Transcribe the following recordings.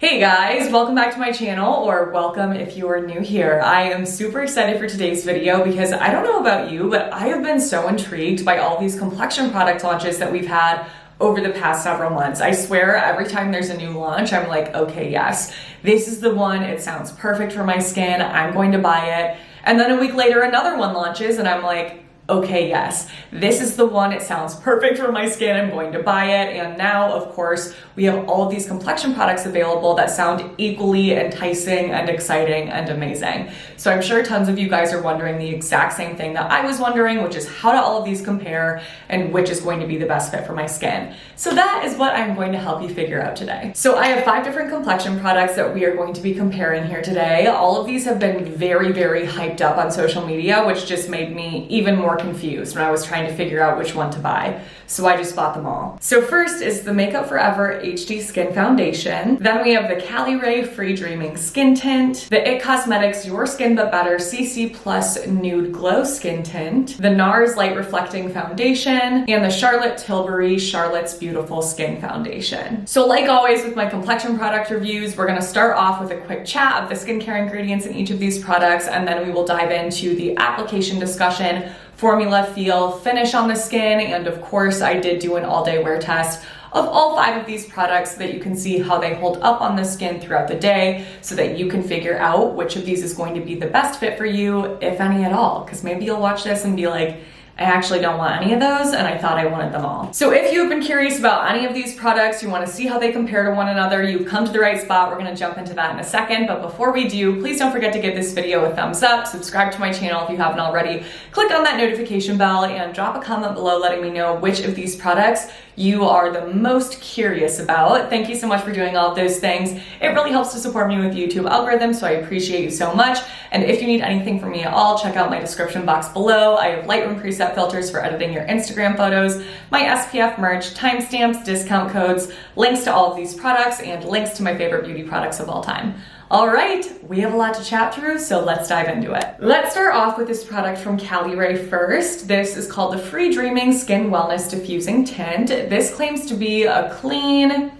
Hey guys, welcome back to my channel, or welcome if you are new here. I am super excited for today's video because I don't know about you, but I have been so intrigued by all these complexion product launches that we've had over the past several months. I swear every time there's a new launch, I'm like, okay, yes, this is the one. It sounds perfect for my skin. I'm going to buy it. And then a week later, another one launches and I'm like, okay, yes, this is the one. It sounds perfect for my skin. I'm going to buy it. And now, of course, we have all of these complexion products available that sound equally enticing and exciting and amazing. So I'm sure tons of you guys are wondering the exact same thing that I was wondering, which is how do all of these compare and which is going to be the best fit for my skin. So that is what I'm going to help you figure out today. So I have 5 different complexion products that we are going to be comparing here today. All of these have been very, very hyped up on social media, which just made me even more confused when I was trying to figure out which one to buy. So I just bought them all. So first is the Makeup Forever HD Skin Foundation. Then we have the Caliray Free Dreaming Skin Tint, the IT Cosmetics Your Skin But Better CC Plus Nude Glow Skin Tint, the NARS Light Reflecting Foundation, and the Charlotte Tilbury Charlotte's Beautiful Skin Foundation. So like always with my complexion product reviews, we're gonna start off with a quick chat of the skincare ingredients in each of these products, and then we will dive into the application discussion, formula, feel, finish on the skin, and of course I did do an all-day wear test of all 5 of these products so that you can see how they hold up on the skin throughout the day so that you can figure out which of these is going to be the best fit for you, if any at all. Because maybe you'll watch this and be like, I actually don't want any of those and I thought I wanted them all. So if you've been curious about any of these products, you want to see how they compare to one another, you've come to the right spot. We're going to jump into that in a second. But before we do, please don't forget to give this video a thumbs up, subscribe to my channel if you haven't already, click on that notification bell, and drop a comment below letting me know which of these products you are the most curious about. Thank you so much for doing all of those things. It really helps to support me with YouTube algorithm, so I appreciate you so much. And if you need anything from me at all, check out my description box below. I have Lightroom preset filters for editing your Instagram photos, my SPF merch, timestamps, discount codes, links to all of these products, and links to my favorite beauty products of all time. All right, we have a lot to chat through, so let's dive into it. Let's start off with this product from Caliray first. This is called the Free Dreaming Skin Wellness Diffusing Tint. This claims to be a clean,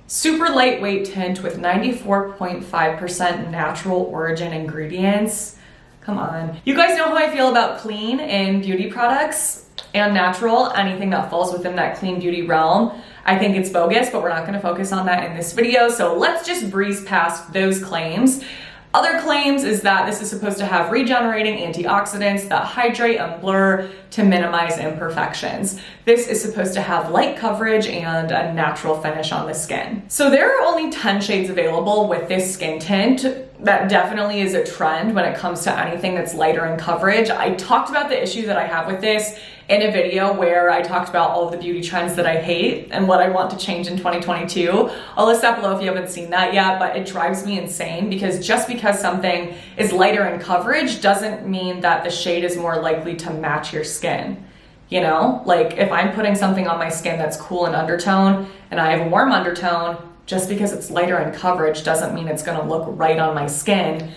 super lightweight tint with 94.5% natural origin ingredients. Come on. You guys know how I feel about clean in beauty products and natural, anything that falls within that clean beauty realm. I think it's bogus, but we're not gonna focus on that in this video. So let's just breeze past those claims. Other claims is that this is supposed to have regenerating antioxidants that hydrate and blur to minimize imperfections. This is supposed to have light coverage and a natural finish on the skin. So there are only 10 shades available with this skin tint. That definitely is a trend when it comes to anything that's lighter in coverage. I talked about the issue that I have with this in a video where I talked about all of the beauty trends that I hate and what I want to change in 2022. I'll list that below if you haven't seen that yet, but it drives me insane because just because something is lighter in coverage doesn't mean that the shade is more likely to match your skin. You know, like if I'm putting something on my skin that's cool in undertone and I have a warm undertone, just because it's lighter in coverage doesn't mean it's gonna look right on my skin.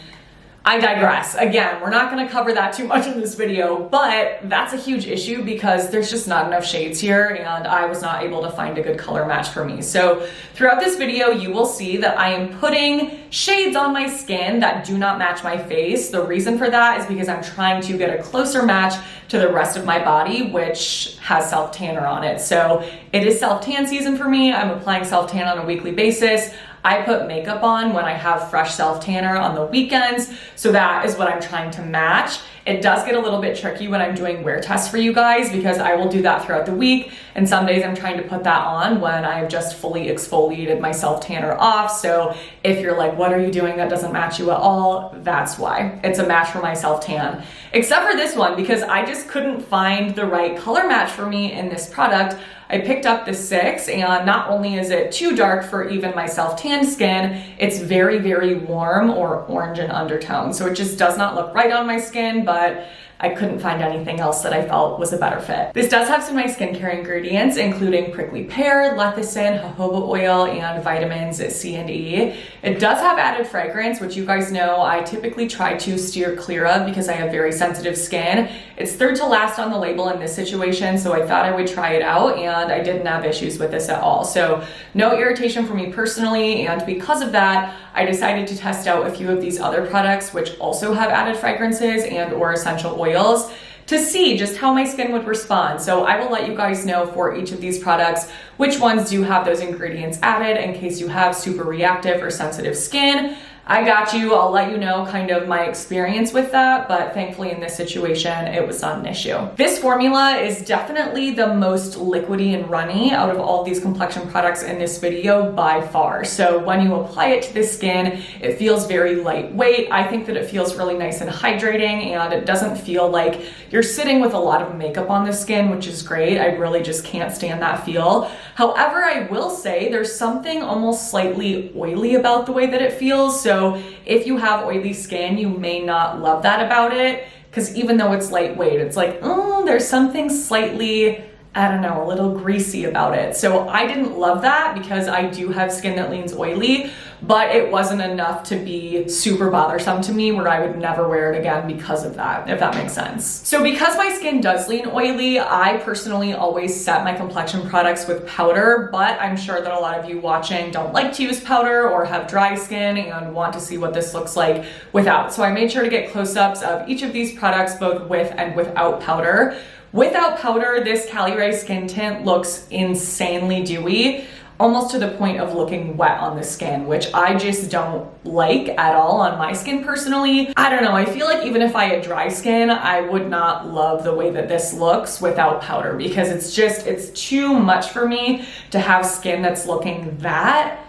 I digress. Again, we're not gonna cover that too much in this video, but that's a huge issue because there's just not enough shades here and I was not able to find a good color match for me. So throughout this video, you will see that I am putting shades on my skin that do not match my face. The reason for that is because I'm trying to get a closer match to the rest of my body, which has self-tanner on it. So it is self-tan season for me. I'm applying self-tan on a weekly basis. I put makeup on when I have fresh self-tanner on the weekends, so that is what I'm trying to match. It does get a little bit tricky when I'm doing wear tests for you guys because I will do that throughout the week, and some days I'm trying to put that on when I've just fully exfoliated my self-tanner off. So if you're like, what are you doing that doesn't match you at all? That's why. It's a match for my self-tan. Except for this one, because I just couldn't find the right color match for me in this product. I picked up the 6, and not only is it too dark for even my self-tanned skin, it's very, very warm or orange in undertone. So it just does not look right on my skin, but I couldn't find anything else that I felt was a better fit. This does have some nice skincare ingredients, including prickly pear, lecithin, jojoba oil, and vitamins C and E. It does have added fragrance, which you guys know I typically try to steer clear of because I have very sensitive skin. It's third to last on the label in this situation, so I thought I would try it out, and I didn't have issues with this at all. So no irritation for me personally, and because of that, I decided to test out a few of these other products, which also have added fragrances and or essential oils, to see just how my skin would respond. So I will let you guys know for each of these products which ones do have those ingredients added in case you have super reactive or sensitive skin. I got you. I'll let you know kind of my experience with that, but thankfully in this situation, it was not an issue. This formula is definitely the most liquidy and runny out of all of these complexion products in this video by far. So when you apply it to the skin, it feels very lightweight. I think that it feels really nice and hydrating, and it doesn't feel like you're sitting with a lot of makeup on the skin, which is great. I really just can't stand that feel. However, I will say there's something almost slightly oily about the way that it feels. So if you have oily skin, you may not love that about it, because even though it's lightweight, it's like, oh, there's something slightly, I don't know, a little greasy about it. So I didn't love that because I do have skin that leans oily, but it wasn't enough to be super bothersome to me where I would never wear it again because of that, if that makes sense. So because my skin does lean oily, I personally always set my complexion products with powder, but I'm sure that a lot of you watching don't like to use powder or have dry skin and want to see what this looks like without. So I made sure to get close-ups of each of these products, both with and without powder. Without powder, this Caliray skin tint looks insanely dewy, almost to the point of looking wet on the skin, which I just don't like at all on my skin personally. I don't know, I feel like even if I had dry skin, I would not love the way that this looks without powder, because it's too much for me to have skin that's looking that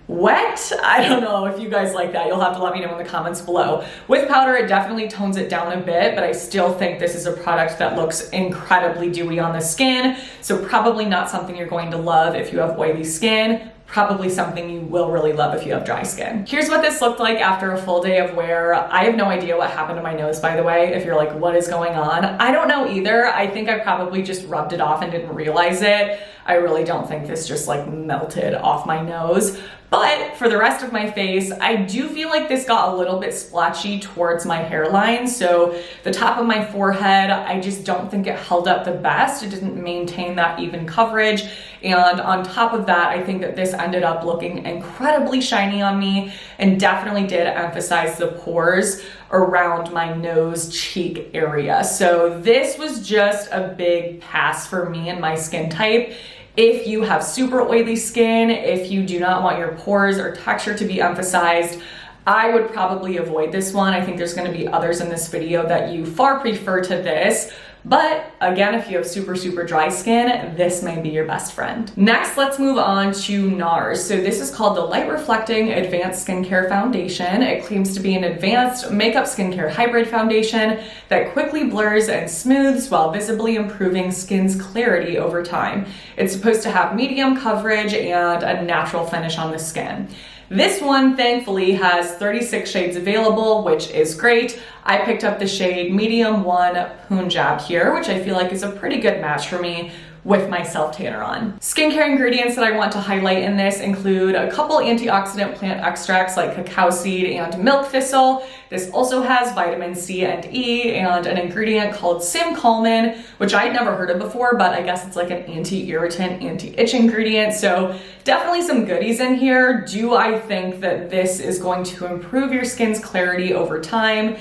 wet. I don't know if you guys like that. You'll have to let me know in the comments below. With powder, it definitely tones it down a bit, but I still think this is a product that looks incredibly dewy on the skin. So probably not something you're going to love if you have oily skin. Probably something you will really love if you have dry skin. Here's what this looked like after a full day of wear. I have no idea what happened to my nose, by the way. If you're like, what is going on? I don't know either. I think I probably just rubbed it off and didn't realize it. I really don't think this just like melted off my nose. But for the rest of my face, I do feel like this got a little bit splotchy towards my hairline. So the top of my forehead, I just don't think it held up the best. It didn't maintain that even coverage. And on top of that, I think that this ended up looking incredibly shiny on me and definitely did emphasize the pores around my nose cheek area. So this was just a big pass for me and my skin type. If you have super oily skin, if you do not want your pores or texture to be emphasized, I would probably avoid this one. I think there's going to be others in this video that you far prefer to this. But again, if you have super dry skin, this may be your best friend. Next, let's move on to NARS. So this is called the Light Reflecting Advanced Skincare Foundation. It claims to be an advanced makeup skincare hybrid foundation that quickly blurs and smooths while visibly improving skin's clarity over time. It's supposed to have medium coverage and a natural finish on the skin. This one, thankfully, has 36 shades available, which is great. I picked up the shade Medium 1 Punjab here, which I feel like is a pretty good match for me with my self-tanner on. Skincare ingredients that I want to highlight in this include a couple antioxidant plant extracts like cacao seed and milk thistle. This also has vitamin C and E and an ingredient called Simcolmin, which I had never heard of before, but I guess it's like an anti-irritant, anti-itch ingredient. So definitely some goodies in here. Do I think that this is going to improve your skin's clarity over time?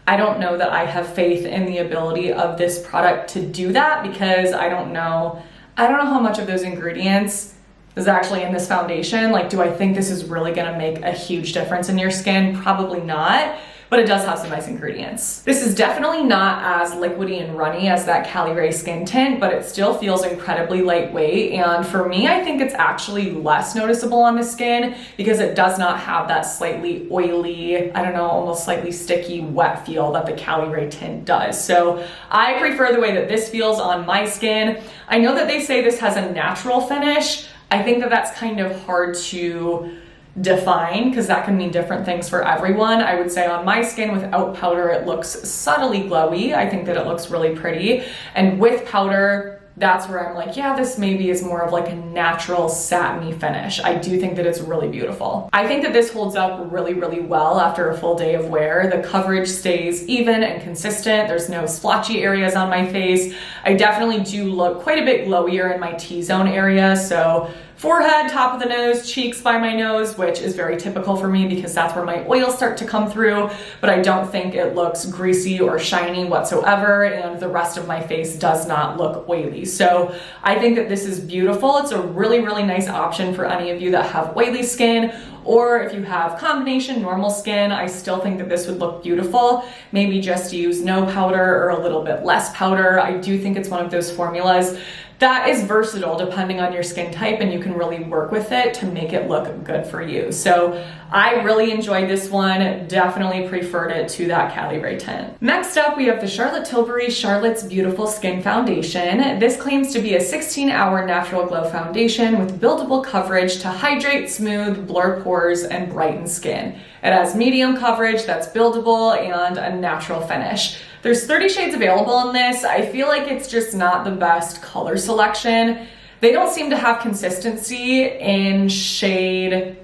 I don't know that I have faith in the ability of this product to do that, because I don't know how much of those ingredients is actually in this foundation. Like, do I think this is really gonna make a huge difference in your skin? Probably not. But it does have some nice ingredients. This is definitely not as liquidy and runny as that Caliray skin tint, but it still feels incredibly lightweight. And for me, I think it's actually less noticeable on the skin because it does not have that slightly oily, I don't know, almost slightly sticky, wet feel that the Caliray tint does. So I prefer the way that this feels on my skin. I know that they say this has a natural finish. I think that that's kind of hard to define, because that can mean different things for everyone. I would say on my skin without powder, it looks subtly glowy. I think that it looks really pretty. And with powder, that's where I'm like, yeah, this maybe is more of like a natural satiny finish. I do think that it's really beautiful. I think that this holds up really, really well after a full day of wear. The coverage stays even and consistent. There's no splotchy areas on my face. I definitely do look quite a bit glowier in my T-zone area. So forehead, top of the nose, cheeks by my nose, which is very typical for me because that's where my oils start to come through, but I don't think it looks greasy or shiny whatsoever, and the rest of my face does not look oily. So I think that this is beautiful. It's a really, really nice option for any of you that have oily skin, or if you have combination normal skin, I still think that this would look beautiful. Maybe just use no powder or a little bit less powder. I do think it's one of those formulas that is versatile depending on your skin type, and you can really work with it to make it look good for you. So I really enjoyed this one, definitely preferred it to that Caliray tint. Next up, we have the Charlotte Tilbury Charlotte's Beautiful Skin Foundation. This claims to be a 16-hour natural glow foundation with buildable coverage to hydrate, smooth, blur pores, and brighten skin. It has medium coverage that's buildable and a natural finish. There's 30 shades available in this. I feel like it's just not the best color selection. They don't seem to have consistency in shade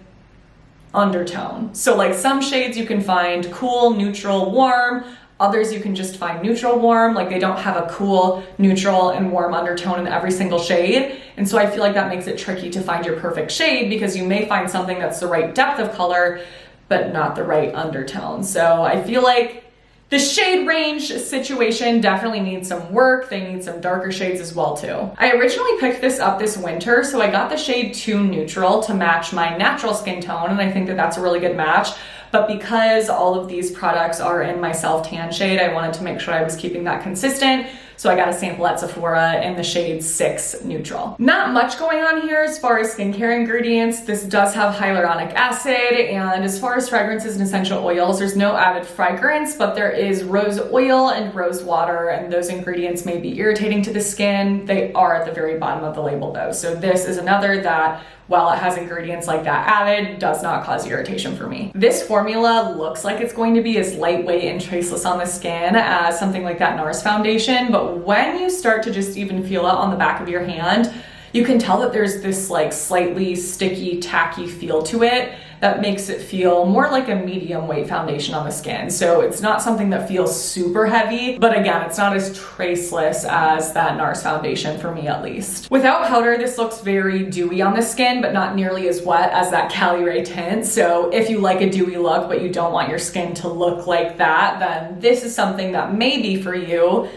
undertone. So like some shades you can find cool, neutral, warm. Others you can just find neutral, warm. Like they don't have a cool, neutral, and warm undertone in every single shade. And so I feel like that makes it tricky to find your perfect shade because you may find something that's the right depth of color, but not the right undertone. So I feel like the shade range situation definitely needs some work. They need some darker shades as well too. I originally picked this up this winter, so I got the shade 2 Neutral to match my natural skin tone, and I think that that's a really good match. But because all of these products are in my self tan shade, I wanted to make sure I was keeping that consistent. So I got a sample at Sephora in the shade 6 Neutral. Not much going on here as far as skincare ingredients. This does have hyaluronic acid, and as far as fragrances and essential oils, there's no added fragrance, but there is rose oil and rose water, and those ingredients may be irritating to the skin. They are at the very bottom of the label though. So this is another that, while it has ingredients like that added, does not cause irritation for me. This formula looks like it's going to be as lightweight and traceless on the skin as something like that NARS foundation, but when you start to just even feel it on the back of your hand, you can tell that there's this like slightly sticky, tacky feel to it that makes it feel more like a medium weight foundation on the skin. So it's not something that feels super heavy, but again, it's not as traceless as that NARS foundation for me at least. Without powder, this looks very dewy on the skin, but not nearly as wet as that Caliray tint. So if you like a dewy look, but you don't want your skin to look like that, then this is something that may be for you.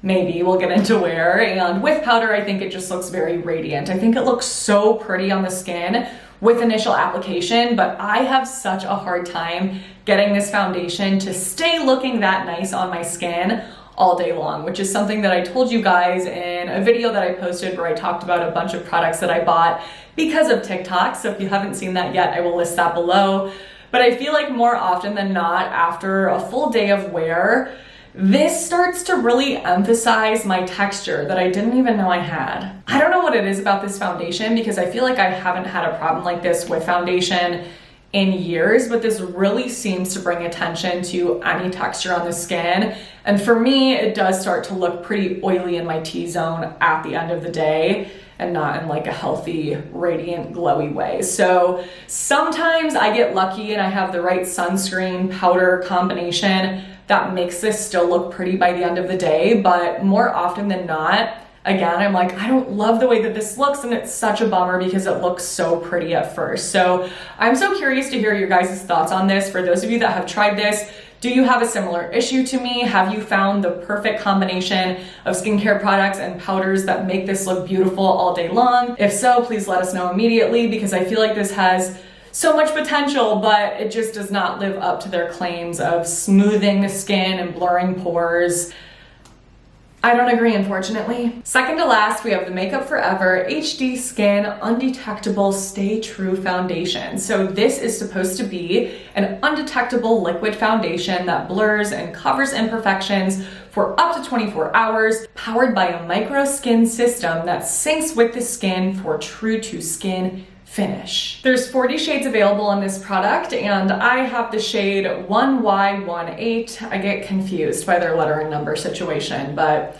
Maybe we'll get into wear. And with powder, I think it just looks very radiant. I think it looks so pretty on the skin with initial application, but I have such a hard time getting this foundation to stay looking that nice on my skin all day long, which is something that I told you guys in a video that I posted where I talked about a bunch of products that I bought because of TikTok. So if you haven't seen that yet, I will list that below. But I feel like more often than not, after a full day of wear, this starts to really emphasize my texture that I didn't even know I had. I don't know what it is about this foundation because I feel like I haven't had a problem like this with foundation in years, but this really seems to bring attention to any texture on the skin. And for me, it does start to look pretty oily in my T-zone at the end of the day and not in like a healthy, radiant, glowy way. So sometimes I get lucky and I have the right sunscreen powder combination that makes this still look pretty by the end of the day, but more often than not, again, I'm like, I don't love the way that this looks, and it's such a bummer because it looks so pretty at first. So I'm so curious to hear your guys' thoughts on this. For those of you that have tried this, do you have a similar issue to me? Have you found the perfect combination of skincare products and powders that make this look beautiful all day long? If so, please let us know immediately because I feel like this has so much potential, but it just does not live up to their claims of smoothing the skin and blurring pores. I don't agree, unfortunately. Second to last, we have the Makeup Forever HD Skin Undetectable Stay True Foundation. So this is supposed to be an undetectable liquid foundation that blurs and covers imperfections for up to 24 hours, powered by a micro skin system that syncs with the skin for true to skin finish. There's 40 shades available in this product, and I have the shade 1Y18. I get confused by their letter and number situation, but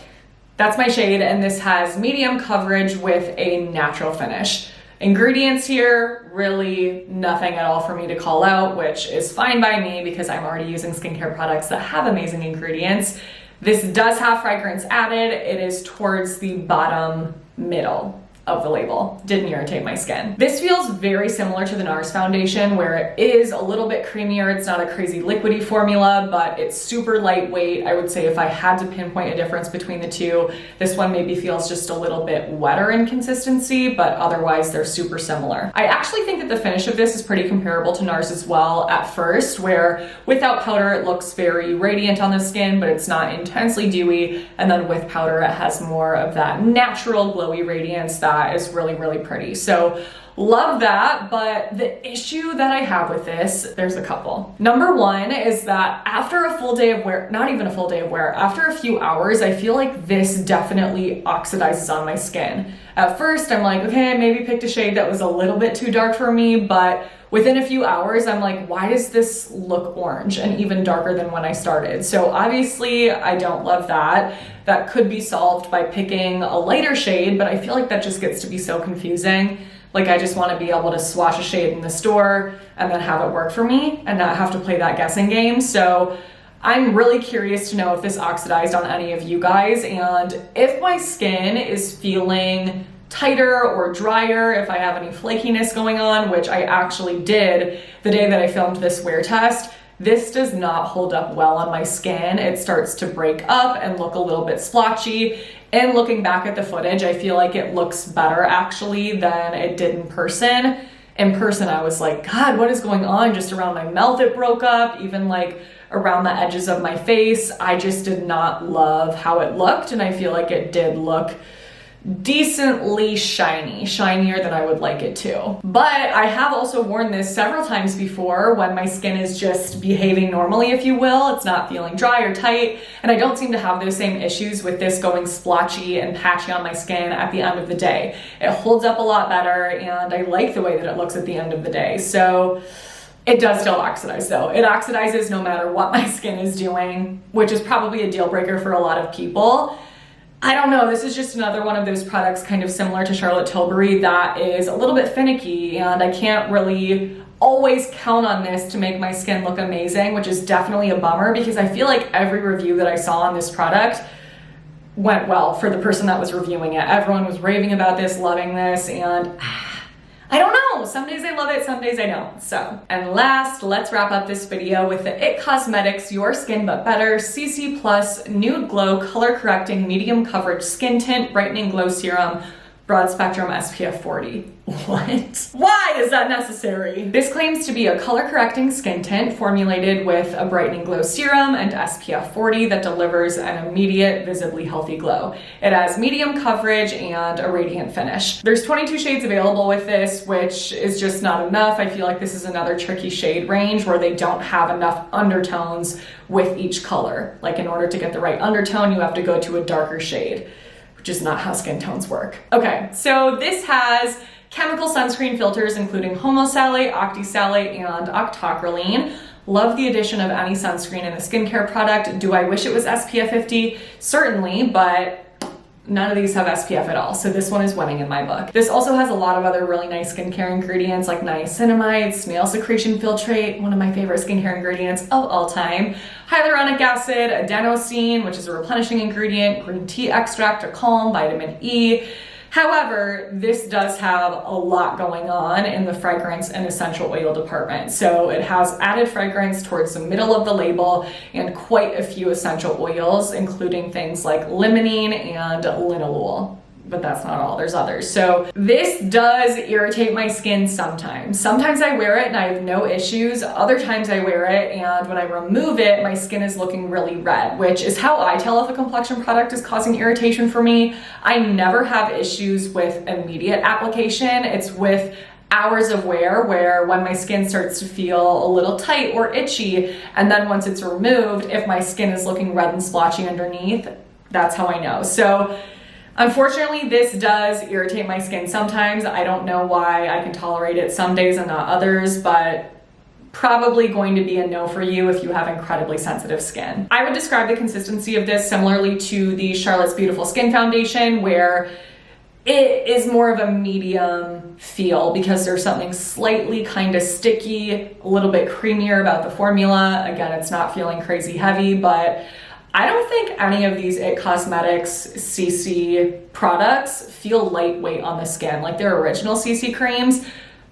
that's my shade, and this has medium coverage with a natural finish. Ingredients here, really nothing at all for me to call out, which is fine by me because I'm already using skincare products that have amazing ingredients. This does have fragrance added. It is towards the bottom middle of the label. Didn't irritate my skin. This feels very similar to the NARS foundation, where it is a little bit creamier. It's not a crazy liquidy formula, but it's super lightweight. I would say if I had to pinpoint a difference between the two, this one maybe feels just a little bit wetter in consistency, but otherwise they're super similar. I actually think that the finish of this is pretty comparable to NARS as well at first, where without powder it looks very radiant on the skin, but it's not intensely dewy, and then with powder it has more of that natural glowy radiance that is really, really pretty. So love that, but the issue that I have with this, there's a couple. Number one is that after a full day of wear, not even a full day of wear, after a few hours, I feel like this definitely oxidizes on my skin. At first, I'm like, okay, I maybe picked a shade that was a little bit too dark for me, but within a few hours, I'm like, why does this look orange and even darker than when I started? So obviously, I don't love that. That could be solved by picking a lighter shade, but I feel like that just gets to be so confusing. Like, I just want to be able to swatch a shade in the store and then have it work for me and not have to play that guessing game. So I'm really curious to know if this oxidized on any of you guys, and if my skin is feeling tighter or drier, if I have any flakiness going on, which I actually did the day that I filmed this wear test. This does not hold up well on my skin. It starts to break up and look a little bit splotchy. And looking back at the footage, I feel like it looks better actually than it did in person. In person, I was like, God, what is going on? Just around my mouth, it broke up. Even like around the edges of my face, I just did not love how it looked. And I feel like it did look decently shinier than I would like it to. But I have also worn this several times before when my skin is just behaving normally, if you will. It's not feeling dry or tight, and I don't seem to have those same issues with this going splotchy and patchy on my skin at the end of the day. It holds up a lot better, and I like the way that it looks at the end of the day. So it does still oxidize though. It oxidizes no matter what my skin is doing, which is probably a deal breaker for a lot of people. I don't know, this is just another one of those products kind of similar to Charlotte Tilbury that is a little bit finicky, and I can't really always count on this to make my skin look amazing, which is definitely a bummer because I feel like every review that I saw on this product went well for the person that was reviewing it. Everyone was raving about this, loving this, and I don't know, some days I love it, some days I don't. So, and last, let's wrap up this video with the IT Cosmetics Your Skin But Better CC Plus Nude Glow Color Correcting Medium Coverage Skin Tint Brightening Glow Serum Broad Spectrum SPF 40. What? Why is that necessary? This claims to be a color correcting skin tint formulated with a brightening glow serum and SPF 40 that delivers an immediate, visibly healthy glow. It has medium coverage and a radiant finish. There's 22 shades available with this, which is just not enough. I feel like this is another tricky shade range where they don't have enough undertones with each color. Like, in order to get the right undertone, you have to go to a darker shade, which is not how skin tones work. Okay, so this has chemical sunscreen filters including homosalate, octisalate, and octocrylene. Love the addition of any sunscreen in a skincare product. Do I wish it was SPF 50? Certainly, but none of these have SPF at all, so this one is winning in my book. This also has a lot of other really nice skincare ingredients like niacinamide, snail secretion filtrate, one of my favorite skincare ingredients of all time, hyaluronic acid, adenosine, which is a replenishing ingredient, green tea extract to calm, vitamin E. However, this does have a lot going on in the fragrance and essential oil department. So it has added fragrance towards the middle of the label and quite a few essential oils, including things like limonene and linalool. But that's not all, there's others. So this does irritate my skin sometimes. Sometimes I wear it and I have no issues. Other times I wear it and when I remove it, my skin is looking really red, which is how I tell if a complexion product is causing irritation for me. I never have issues with immediate application. It's with hours of wear where when my skin starts to feel a little tight or itchy, and then once it's removed, if my skin is looking red and splotchy underneath, that's how I know. So Unfortunately, this does irritate my skin sometimes. I don't know why. I can tolerate it some days and not others, but probably going to be a no for you if you have incredibly sensitive skin. I would describe the consistency of this similarly to the Charlotte's Beautiful Skin Foundation, where it is more of a medium feel because there's something slightly kind of sticky, a little bit creamier about the formula. Again, it's not feeling crazy heavy, but I don't think any of these IT Cosmetics CC products feel lightweight on the skin. Like their original CC creams,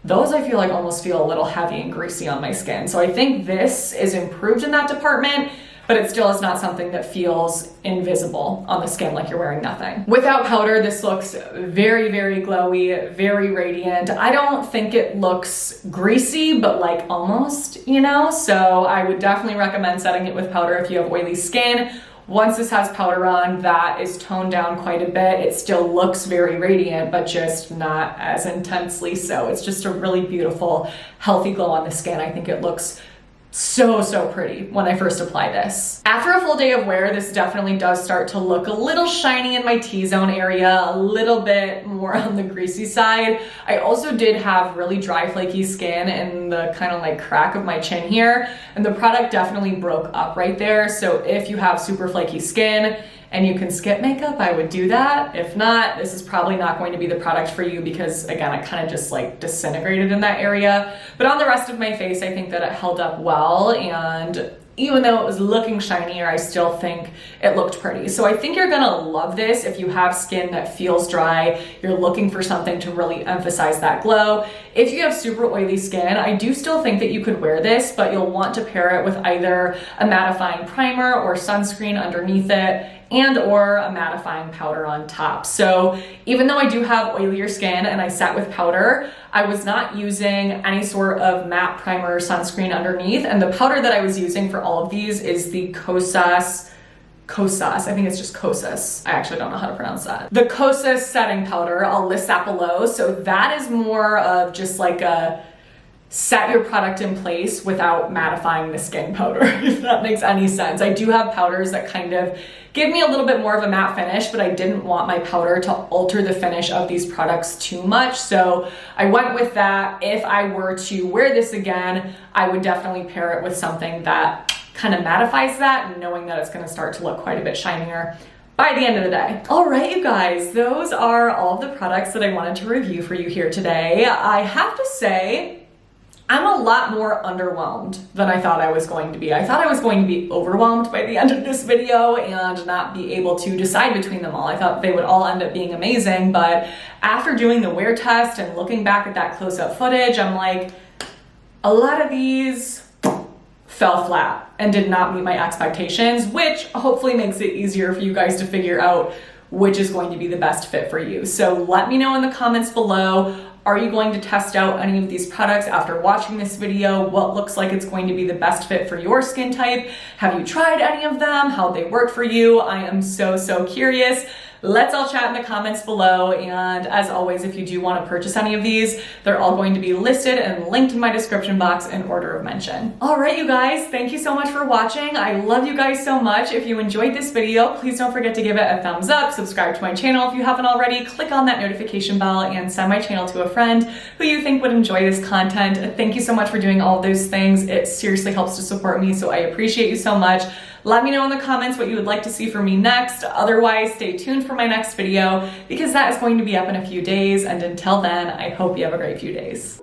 those I feel like almost feel a little heavy and greasy on my skin. So I think this is improved in that department, but it still is not something that feels invisible on the skin like you're wearing nothing. Without powder, this looks very, very glowy, very radiant. I don't think it looks greasy, but like almost, you know? So I would definitely recommend setting it with powder if you have oily skin. Once this has powder on, that is toned down quite a bit. It still looks very radiant, but just not as intensely so. It's just a really beautiful, healthy glow on the skin. I think it looks so pretty when I first apply this. After a full day of wear, this definitely does start to look a little shiny in my T-zone area, a little bit more on the greasy side. I also did have really dry, flaky skin in the kind of like crack of my chin here, and the product definitely broke up right there. So if you have super flaky skin and you can skip makeup, I would do that. If not, this is probably not going to be the product for you because again, it kind of just like disintegrated in that area. But on the rest of my face, I think that it held up well, and even though it was looking shinier, I still think it looked pretty. So I think you're gonna love this if you have skin that feels dry, you're looking for something to really emphasize that glow. If you have super oily skin, I do still think that you could wear this, but you'll want to pair it with either a mattifying primer or sunscreen underneath it, and or a mattifying powder on top. So even though I do have oilier skin and I set with powder, I was not using any sort of matte primer or sunscreen underneath, and the powder that I was using for all of these is the Kosas, I think it's just Kosas. I actually don't know how to pronounce that. The Kosas setting powder, I'll list that below. So that is more of just like a set your product in place without mattifying the skin powder, if that makes any sense. I do have powders that kind of give me a little bit more of a matte finish, but I didn't want my powder to alter the finish of these products too much. So I went with that. If I were to wear this again, I would definitely pair it with something that kind of mattifies that, and knowing that it's gonna start to look quite a bit shinier by the end of the day. All right, you guys, those are all of the products that I wanted to review for you here today. I have to say, I'm a lot more underwhelmed than I thought I was going to be. I thought I was going to be overwhelmed by the end of this video and not be able to decide between them all. I thought they would all end up being amazing, but after doing the wear test and looking back at that close-up footage, I'm like, a lot of these fell flat and did not meet my expectations, which hopefully makes it easier for you guys to figure out which is going to be the best fit for you. So let me know in the comments below, are you going to test out any of these products after watching this video? What looks like it's going to be the best fit for your skin type? Have you tried any of them? How they work for you? I am so curious. Let's all chat in the comments below, and as always, if you do want to purchase any of these, they're all going to be listed and linked in my description box in order of mention. All right, you guys, thank you so much for watching. I love you guys so much. If you enjoyed this video, please don't forget to give it a thumbs up, subscribe to my channel if you haven't already, click on that notification bell, and send my channel to a friend who you think would enjoy this content. Thank you so much for doing all of those things. It seriously helps to support me, so I appreciate you so much. Let me know in the comments what you would like to see from me next. Otherwise, stay tuned for my next video because that is going to be up in a few days. And until then, I hope you have a great few days.